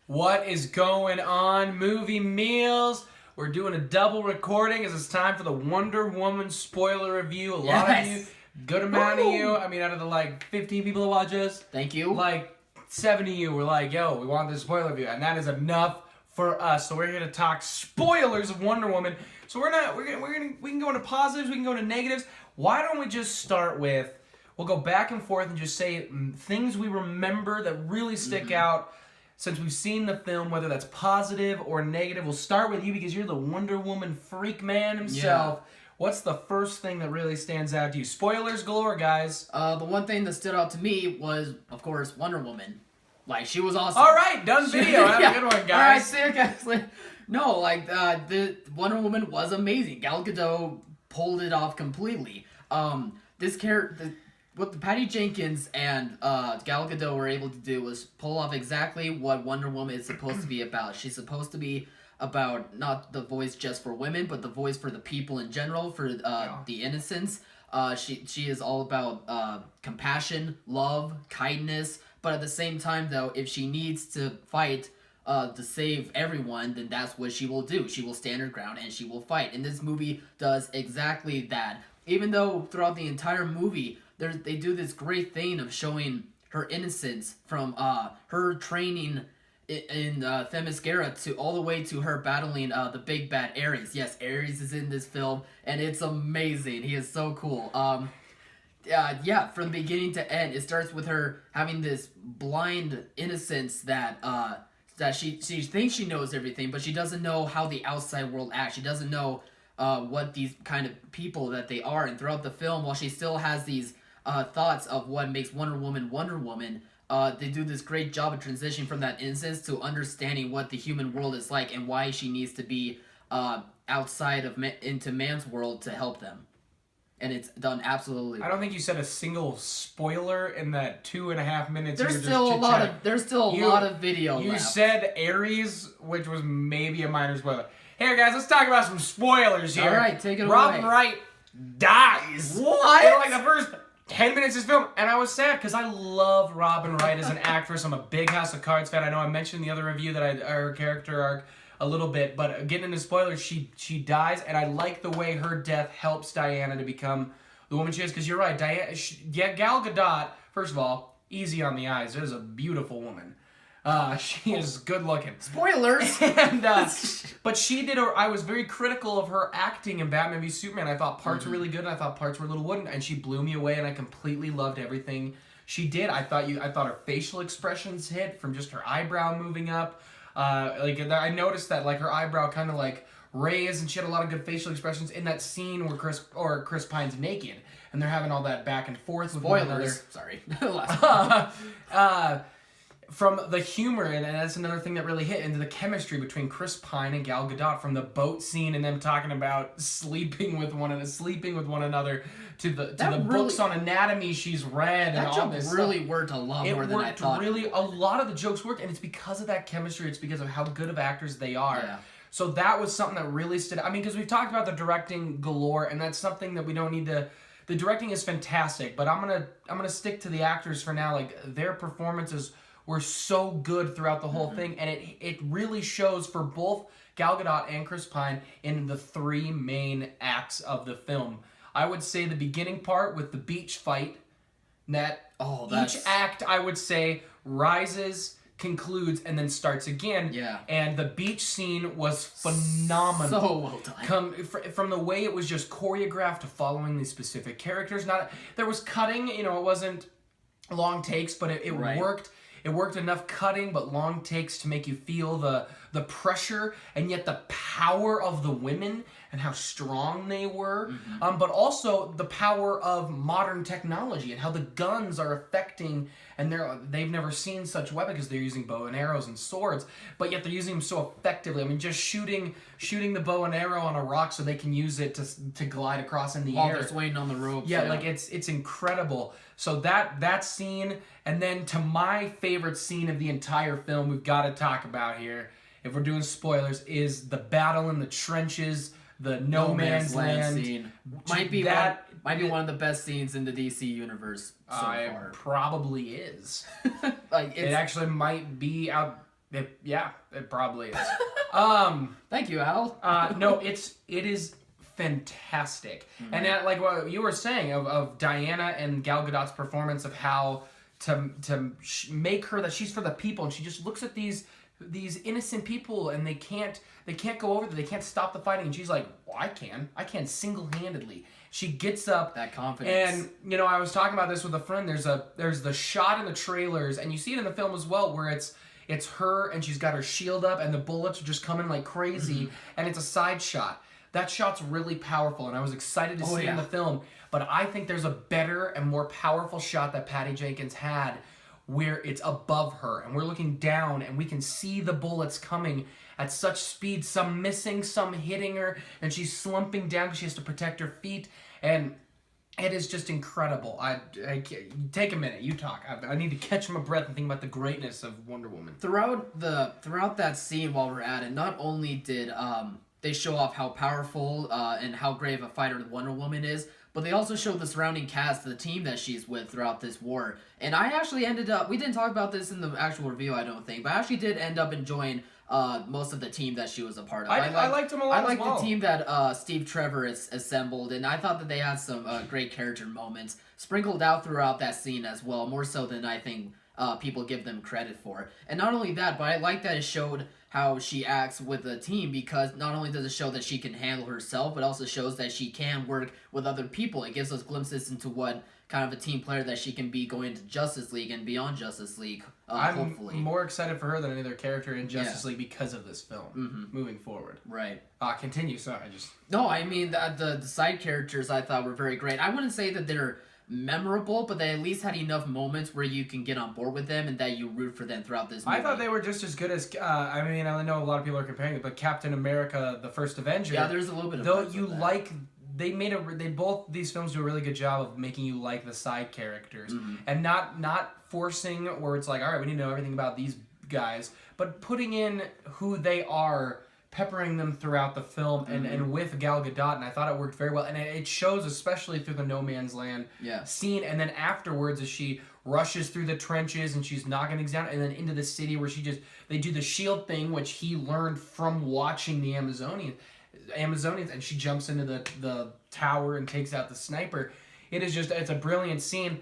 What is going on, Movie Meals? We're doing a double recording as it's time for the Wonder Woman spoiler review. A lot of you, good amount of you, I mean, out of the like 15 people that watch us, thank you. Like 70 of you were like, yo, we want this spoiler review, and that is enough for us. So we're here to talk spoilers of Wonder Woman. So we can go into positives, we can go into negatives. Why don't we just start with, we'll go back and forth and just say things we remember that really stick out since we've seen the film, whether that's positive or negative. We'll start with you because you're the Wonder Woman freak man himself. Yeah. What's the first thing that really stands out to you? Spoilers galore, guys. The one thing that stood out to me was, of course, Wonder Woman. Like, she was awesome. All right, done video. Have a good one, guys. All right, see you guys later. No, like, the Wonder Woman was amazing. Gal Gadot pulled it off completely. This character... What Patty Jenkins and Gal Gadot were able to do was pull off exactly what Wonder Woman is supposed to be about. She's supposed to be about not the voice just for women, but the voice for the people in general, for the innocents. She is all about compassion, love, kindness, but at the same time, though, if she needs to fight to save everyone, then that's what she will do. She will stand her ground and she will fight. And this movie does exactly that. Even though throughout the entire movie, they do this great thing of showing her innocence from her training in Themyscira to all the way to her battling the big bad Ares. Yes, Ares is in this film, and it's amazing. He is so cool. Yeah, from beginning to end, it starts with her having this blind innocence that she thinks she knows everything, but she doesn't know how the outside world acts. She doesn't know what these kind of people that they are. And throughout the film, while she still has these thoughts of what makes Wonder Woman Wonder Woman, they do this great job of transitioning from that innocence to understanding what the human world is like and why she needs to be outside of into man's world to help them. And it's done absolutely. I don't think you said a single spoiler in that 2.5 minutes. There's still a lot of video You left. said Ares, which was maybe a minor spoiler. Hey guys, let's talk about some spoilers here. All right, take it Robin away. Wright dies. What? In like the first 10 minutes of this film, and I was sad because I love Robin Wright as an actress. I'm a big House of Cards fan. I know I mentioned in the other review that her character arc a little bit, but getting into spoilers, she dies, and I like the way her death helps Diana to become the woman she is. Because you're right, Gal Gadot. First of all, easy on the eyes. There's a beautiful woman. She is good looking. Spoilers! And, but she did. I was very critical of her acting in Batman v Superman. I thought parts were really good, and I thought parts were a little wooden. And she blew me away, and I completely loved everything she did. I thought her facial expressions hit from just her eyebrow moving up. I noticed that like her eyebrow kind of like raised, and she had a lot of good facial expressions in that scene where Chris Pine's naked, and they're having all that back and forth with one another. Sorry. From the humor, and that's another thing that really hit, into the chemistry between Chris Pine and Gal Gadot, from the boat scene and them talking about sleeping with one another, to the books on anatomy she's read, and all this really stuff. Worked a lot more than I thought. Really, a lot of the jokes worked, and it's because of that chemistry. It's because of how good of actors they are. Yeah. So that was something that really stood out. I mean, because we've talked about the directing galore, and that's something that we don't need to. The directing is fantastic, but I'm gonna stick to the actors for now. Like, their performances were so good throughout the whole thing, and it really shows for both Gal Gadot and Chris Pine in the three main acts of the film. I would say the beginning part with the beach fight, each act, I would say, rises, concludes, and then starts again. Yeah. And the beach scene was phenomenal. So well done. From the way it was just choreographed to following these specific characters. There was cutting, it wasn't long takes, but it worked. It worked enough cutting, but long takes to make you feel the pressure and yet the power of the women and how strong they were. But also the power of modern technology and how the guns are affecting, and they've never seen such weapons because they're using bow and arrows and swords, but yet they're using them so effectively. I mean, just shooting the bow and arrow on a rock so they can use it to glide across in the air. While they're swaying on the ropes. Yeah, like it's incredible. So that scene, and then to my favorite scene of the entire film, we've got to talk about here, if we're doing spoilers, is the battle in the trenches, the no man's land scene. Might be one of the best scenes in the DC universe so far. Probably is. It actually might be out. It probably is. Thank you, Al. No, it is fantastic. Mm-hmm. And that, like what you were saying of Diana and Gal Gadot's performance of how to make her that she's for the people, and she just looks at these innocent people and they can't go over there, they can't stop the fighting, and she's like, well, I can single-handedly. She gets up, that confidence. And I was talking about this with a friend. There's the shot in the trailers, and you see it in the film as well, where it's her and she's got her shield up and the bullets are just coming like crazy, and it's a side shot. That shot's really powerful, and I was excited to see it in the film. But I think there's a better and more powerful shot that Patty Jenkins had where it's above her, and we're looking down, and we can see the bullets coming at such speed, some missing, some hitting her, and she's slumping down because she has to protect her feet, and it is just incredible. I take a minute, you talk. I need to catch my breath and think about the greatness of Wonder Woman. Throughout that scene while we're at it, not only did they show off how powerful and how great of a fighter Wonder Woman is, but they also showed the surrounding cast, the team that she's with throughout this war. And I actually ended up, we didn't talk about this in the actual review, I don't think, but I actually did end up enjoying most of the team that she was a part of. I liked them a lot. I liked the team that Steve Trevor has assembled, and I thought that they had some great character moments sprinkled out throughout that scene as well, more so than I think people give them credit for. And not only that, but I like that it showed how she acts with the team, because not only does it show that she can handle herself, but also shows that she can work with other people. It gives us glimpses into what kind of a team player that she can be going into Justice League and beyond Justice League, hopefully. I'm more excited for her than any other character in Justice League because of this film, moving forward. Right. Continue, sorry. No, I mean, the side characters I thought were very great. I wouldn't say that they're memorable, but they at least had enough moments where you can get on board with them and that you root for them throughout this movie. I thought they were just as good as, I know a lot of people are comparing it, but Captain America, the First Avenger. Yeah, there's a little bit of though you like, both these films do a really good job of making you like the side characters, and not forcing where it's like, all right, we need to know everything about these guys, but putting in who they are, peppering them throughout the film, and with Gal Gadot, and I thought it worked very well. And it shows especially through the No Man's Land scene, and then afterwards as she rushes through the trenches and she's knocking things down, and then into the city where they do the shield thing, which he learned from watching the Amazonians, and she jumps into the tower and takes out the sniper. It's a brilliant scene,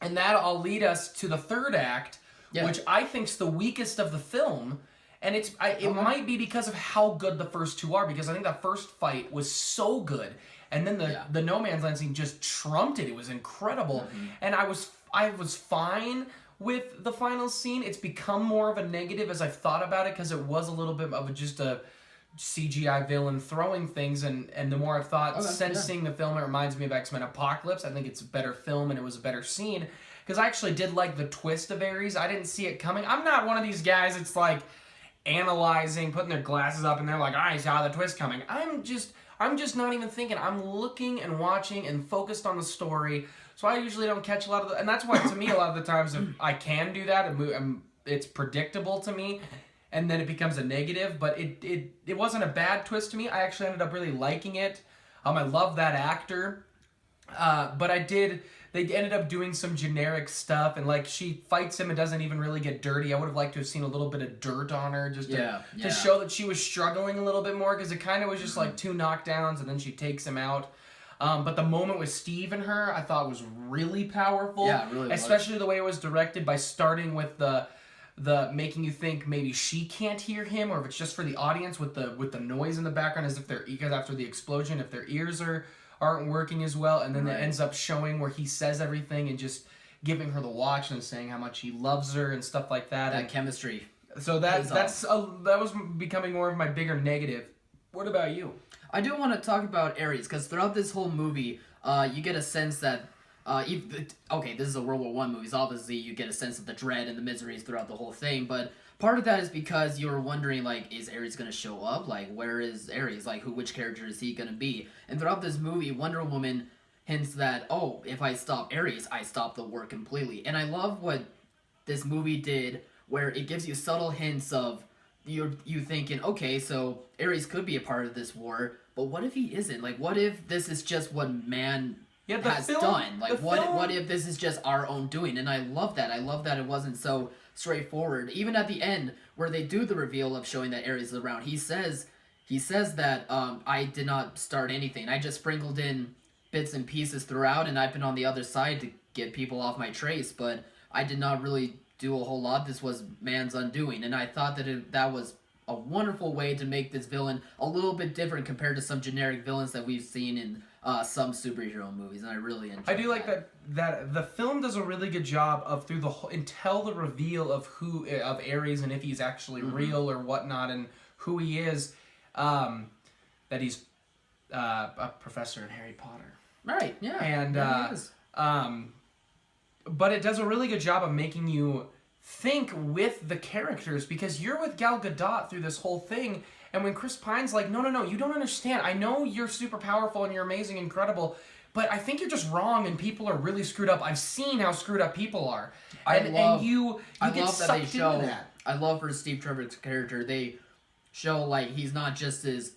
and that'll lead us to the third act, which I think's the weakest of the film. And it might be because of how good the first two are, because I think that first fight was so good, and then the No Man's Land scene just trumped it. It was incredible, and I was fine with the final scene. It's become more of a negative as I've thought about it, because it was a little bit of just a CGI villain throwing things, and the more I've thought since seeing the film, it reminds me of X-Men Apocalypse. I think it's a better film, and it was a better scene, because I actually did like the twist of Ares. I didn't see it coming. I'm not one of these guys. It's like analyzing, putting their glasses up, and they're like, I saw the twist coming. I'm just not even thinking. I'm looking and watching and focused on the story. So I usually don't catch a lot of and that's why, to me, a lot of the times if I can do that, it's predictable to me, and then it becomes a negative. But it wasn't a bad twist to me. I actually ended up really liking it. I love that actor. But they ended up doing some generic stuff, and like she fights him and doesn't even really get dirty. I would have liked to have seen a little bit of dirt on her just to show that she was struggling a little bit more, because it kind of was just like two knockdowns and then she takes him out. But the moment with Steve and her, I thought was really powerful. Yeah, it really especially was. The way it was directed, by starting with the making you think maybe she can't hear him, or if it's just for the audience with the noise in the background, as if because after the explosion, if their ears aren't working as well, and then it ends up showing where he says everything and just giving her the watch and saying how much he loves her and stuff like that. That chemistry. So that was becoming more of my bigger negative. What about you? I do want to talk about Ares, because throughout this whole movie, you get a sense that this is a World War I movie, so obviously you get a sense of the dread and the miseries throughout the whole thing, but part of that is because you're wondering, like, is Ares going to show up? Like, where is Ares? Like, which character is he going to be? And throughout this movie, Wonder Woman hints that, if I stop Ares, I stop the war completely. And I love what this movie did, where it gives you subtle hints of you thinking, okay, so Ares could be a part of this war, but what if he isn't? Like, what if this is just what man has done. Like, what if this is just our own doing? And I love that. I love that it wasn't so straightforward. Even at the end, where they do the reveal of showing that Ares is around, he says that I did not start anything. I just sprinkled in bits and pieces throughout, and I've been on the other side to get people off my trace, but I did not really do a whole lot. This was man's undoing, and I thought that that was a wonderful way to make this villain a little bit different compared to some generic villains that we've seen in some superhero movies, and I really enjoy. I do like that the film does a really good job of through the whole until the reveal of Ares and if he's actually real or whatnot and who he is, that he's a professor in Harry Potter. Right. Yeah. And he is. But it does a really good job of making you think with the characters because you're with Gal Gadot through this whole thing. And when Chris Pine's like, no, you don't understand. I know you're super powerful and you're amazing, incredible, but I think you're just wrong and people are really screwed up. I've seen how screwed up people are. I love that they show that. I love for Steve Trevor's character, they show like he's not just this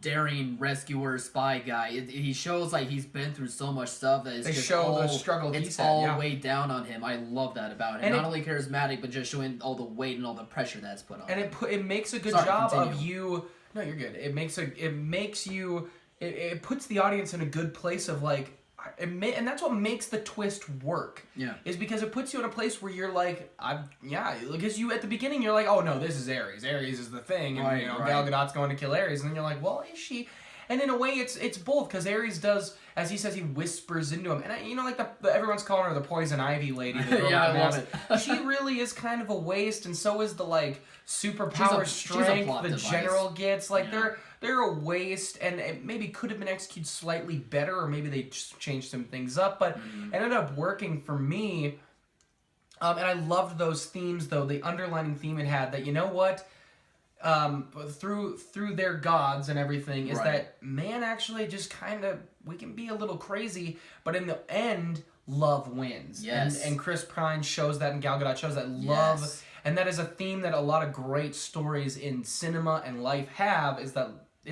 daring rescuer spy guy. He shows like he's been through so much stuff that they show the struggle. It's all weighed down on him. I love that about him. And not only charismatic, but just showing all the weight and all the pressure that's put on. And it makes a good job of you. No, you're good. It puts the audience in a good place of like. And that's what makes the twist work. Yeah. Is because it puts you in a place where you're like, because you at the beginning you're like, oh no, this is Ares. Ares is the thing, and Gal Gadot's going to kill Ares, and then you're like, well, is she? And in a way, it's both because Ares does, as he says, he whispers into him, and like everyone's calling her the poison ivy lady. Yeah, I love it. She really is kind of a waste, and so is the like superpower strength the general gets. Like they're a waste, and it maybe could have been executed slightly better, or maybe they just changed some things up, but ended up working for me. And I loved those themes, though. The underlining theme it had that, you know what, through their gods and everything, is that man actually just kind of, we can be a little crazy, but in the end, love wins. Yes. And Chris Pine shows that, and Gal Gadot shows that love. Yes. And that is a theme that a lot of great stories in cinema and life have, is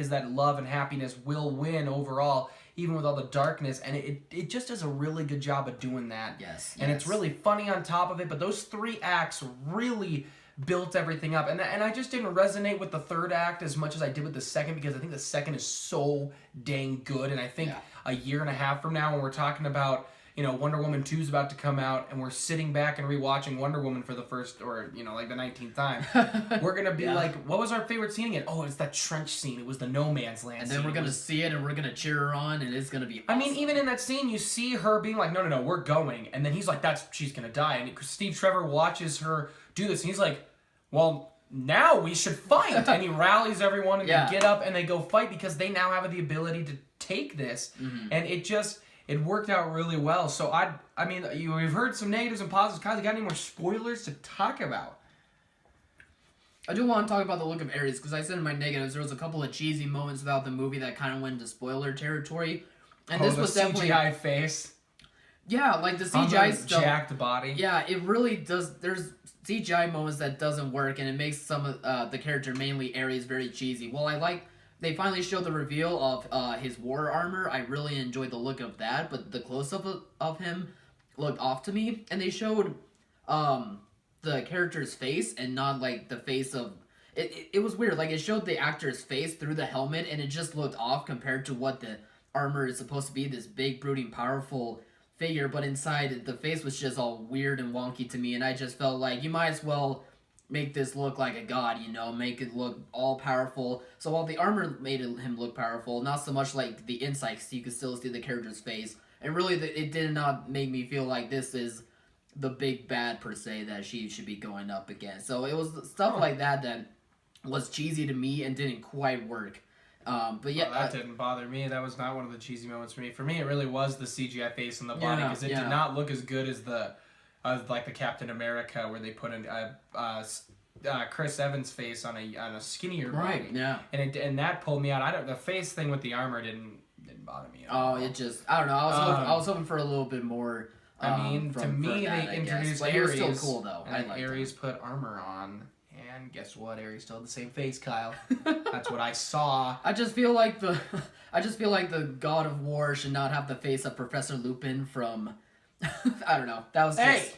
that love and happiness will win overall, even with all the darkness. And it just does a really good job of doing that. Yes. And it's really funny on top of it, but those 3 acts really built everything up. And I just didn't resonate with the 3rd act as much as I did with the 2nd, because I think the 2nd is so dang good. And I think a year and a half from now, when we're talking about, Wonder Woman 2 is about to come out, and we're sitting back and rewatching Wonder Woman for the first, or, like the 19th time, we're going to be like, what was our favorite scene again? Oh, it's that trench scene. It was the no man's land and scene. then we're going to see it, and we're going to cheer her on, and it's going to be awesome. I mean, even in that scene, you see her being like, no, we're going. And then he's like, she's going to die. And Steve Trevor watches her do this, and he's like, well, now we should fight. And he rallies everyone, and they get up, and they go fight, because they now have the ability to take this. And it worked out really well. So I mean, we've heard some negatives and positives. Kyle, you got any more spoilers to talk about? I do want to talk about the look of Ares, because I said in my negatives there was a couple of cheesy moments throughout the movie that kind of went into spoiler territory. And this was definitely CGI face. Yeah, like the CGI stuff. Jacked body. Yeah, it really does. There's CGI moments that doesn't work, and it makes some of the character, mainly Ares, very cheesy. Well, they finally showed the reveal of his war armor. I really enjoyed the look of that, but the close-up of him looked off to me. And they showed the character's face and not, like, the face of... It was weird. Like, it showed the actor's face through the helmet, and it just looked off compared to what the armor is supposed to be, this big, brooding, powerful figure. But inside, the face was just all weird and wonky to me, and I just felt like you might as well... make this look like a god, make it look all-powerful. So while the armor made him look powerful, not so much like the inside, so you could still see the character's face. And really, it did not make me feel like this is the big bad, per se, that she should be going up against. So it was stuff like that was cheesy to me and didn't quite work. But yeah, that didn't bother me. That was not one of the cheesy moments for me. For me, it really was the CGI face and the body, because it did not look as good as like the Captain America, where they put in Chris Evans' face on a skinnier body. Right. Yeah. And that pulled me out. The face thing with the armor didn't bother me at all. It just, I don't know. I was hoping for a little bit more. To me, they introduced Ares. It was still cool though. And Ares put armor on, and guess what? Ares still had the same face, Kyle. That's what I saw. I just feel like the God of War should not have the face of Professor Lupin from I don't know. That was just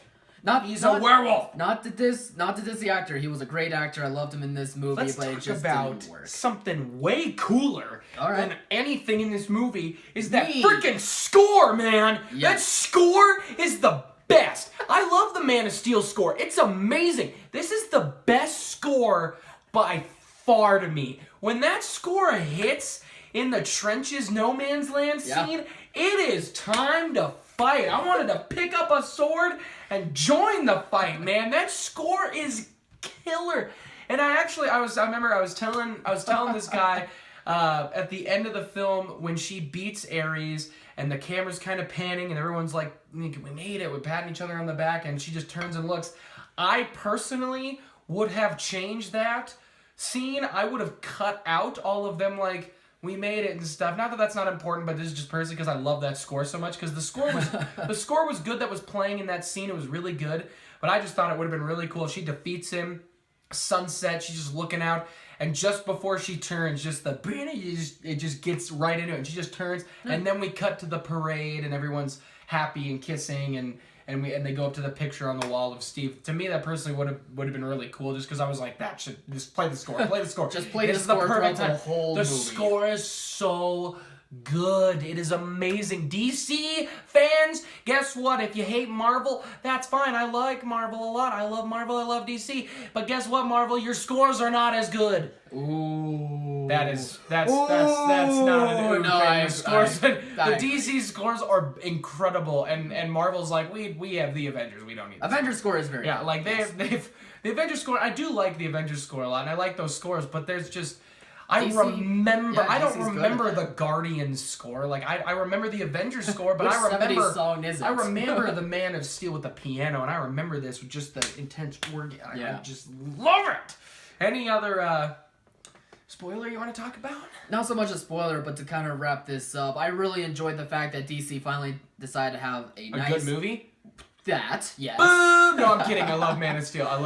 he's a werewolf. Not to diss the actor. He was a great actor. I loved him in this movie, Let's but it talk just about didn't work. something way cooler than anything in this movie is that freaking score, man. Yes. That score is the best. I love the Man of Steel score. It's amazing. This is the best score by far to me. When that score hits in the trenches No Man's Land scene, it is time to fight. I wanted to pick up a sword and join the fight, man. That score is killer. And I remember I was telling this guy at the end of the film when she beats Ares and the camera's kind of panning and everyone's like, we made it, we're patting each other on the back, and she just turns and looks. I personally would have changed that scene. I would have cut out all of them like, we made it and stuff. Not that that's not important, but this is just personally because I love that score so much. Because the score was good that was playing in that scene. It was really good. But I just thought it would have been really cool if she defeats him. Sunset, she's just looking out, and just before she turns, it just gets right into it, and she just turns, and then we cut to the parade, and everyone's happy and kissing, and they go up to the picture on the wall of Steve. To me, that personally would have been really cool, just because I was like, that should just play the score, Just play the score throughout the whole movie. The score is so good. It is amazing. DC fans, guess what? If you hate Marvel, that's fine. I like Marvel a lot. I love Marvel. I love DC. But guess what, Marvel? Your scores are not as good. Ooh. That's not an ooh. No, the DC scores are incredible, and Marvel's like, we have the Avengers. We don't need this. Avengers score is very good. Like they've the Avengers score. I do like the Avengers score a lot, and I like those scores. But there's just I don't remember the Guardians score. Like I remember the Avengers score, but I remember song is it? I remember the Man of Steel with the piano, and I remember this with just the intense organ. I just love it. Any other spoiler you want to talk about? Not so much a spoiler, but to kind of wrap this up, I really enjoyed the fact that DC finally decided to have a nice good movie. That, yes. No, I'm kidding. I love Man of Steel. I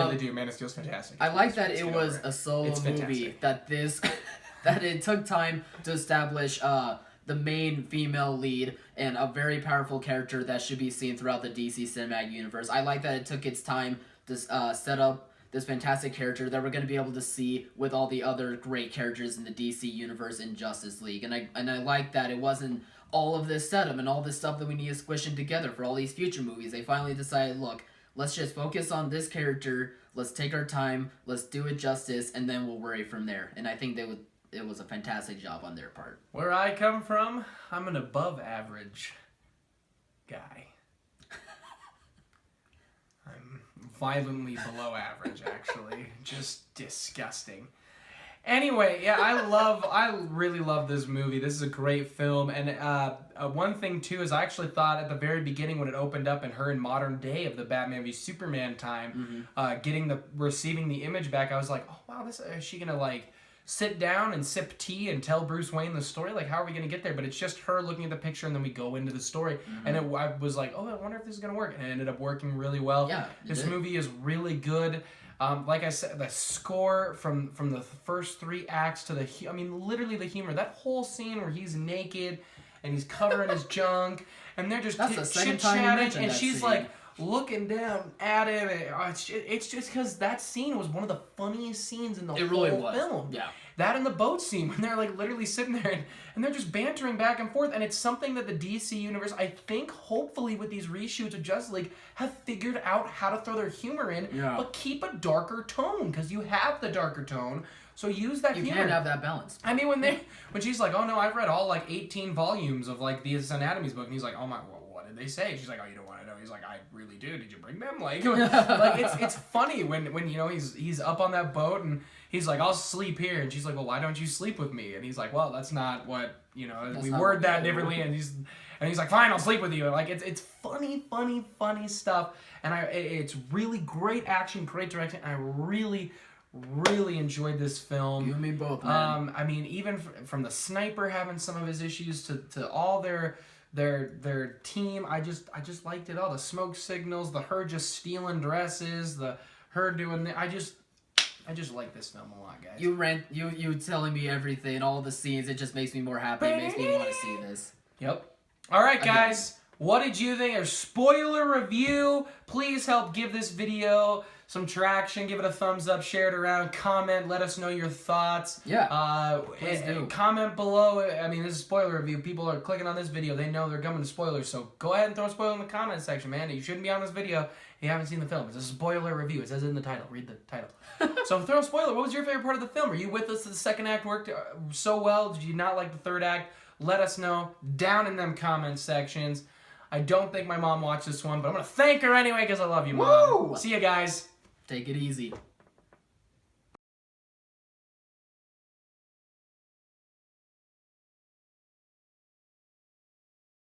really do. Man of Steel's fantastic. I like that it was a solo movie that it took time to establish the main female lead and a very powerful character that should be seen throughout the DC Cinematic Universe. I like that it took its time to set up this fantastic character that we're going to be able to see with all the other great characters in the DC Universe in Justice League. And I like that it wasn't all of this setup and all this stuff that we need to squish in together for all these future movies. They finally decided, look, let's just focus on this character, let's take our time, let's do it justice, and then we'll worry from there. And I think it was a fantastic job on their part. Where I come from, I'm an above average guy. I'm violently below average, actually. Just disgusting. Anyway, yeah, I really love this movie. This is a great film, and one thing too is I actually thought at the very beginning when it opened up and her in modern day of the Batman v Superman time, receiving the image back, I was like, oh wow, is she gonna like sit down and sip tea and tell Bruce Wayne the story? Like, how are we gonna get there? But it's just her looking at the picture and then we go into the story, and I was like, oh, I wonder if this is gonna work, and it ended up working really well. Yeah, this movie is really good. Like I said, the score from the first 3 acts to literally the humor. That whole scene where he's naked and he's covering his junk, and they're just chit-chatting, and she's like looking down at him. It's just because that scene was one of the funniest scenes in the whole film. Yeah. That and the boat scene when they're like literally sitting there and they're just bantering back and forth, and it's something that the DC universe, I think, hopefully with these reshoots of Justice League, have figured out how to throw their humor in, but keep a darker tone, because you have the darker tone, so use that humor. You can have that balance. I mean, when she's like, oh no, I've read all like 18 volumes of like this Anatomy's book, and he's like, oh my, well, what did they say? She's like, oh, you don't want to know. He's like, I really do. Did you bring them? Like it's funny when you know he's up on that boat and he's like, I'll sleep here, and she's like, well, why don't you sleep with me? And he's like, well, that's not what we word that differently, and he's like, fine, I'll sleep with you. Like it's funny stuff, and it's really great action, great directing. I really enjoyed this film. You and me both, man. I mean, even from the sniper having some of his issues to all their team, I just liked it all. The smoke signals, her just stealing dresses, her doing I just like this film a lot, guys. You telling me everything, all the scenes. It just makes me more happy. It makes me want to see this. Yep. All right, guys. What did you think? A spoiler review. Please help give this video some traction. Give it a thumbs up. Share it around. Comment. Let us know your thoughts. Yeah. Please do. Comment below. I mean, this is a spoiler review. People are clicking on this video. They know they're coming to spoilers. So go ahead and throw a spoiler in the comment section, man. You shouldn't be on this video if you haven't seen the film. It's a spoiler review. It says it in the title. Read the title. So throw a spoiler. What was your favorite part of the film? Are you with us? The second act worked so well. Did you not like the third act? Let us know down in them comment sections. I don't think my mom watched this one, but I'm going to thank her anyway because I love you, Mom. Woo! See you guys. Take it easy.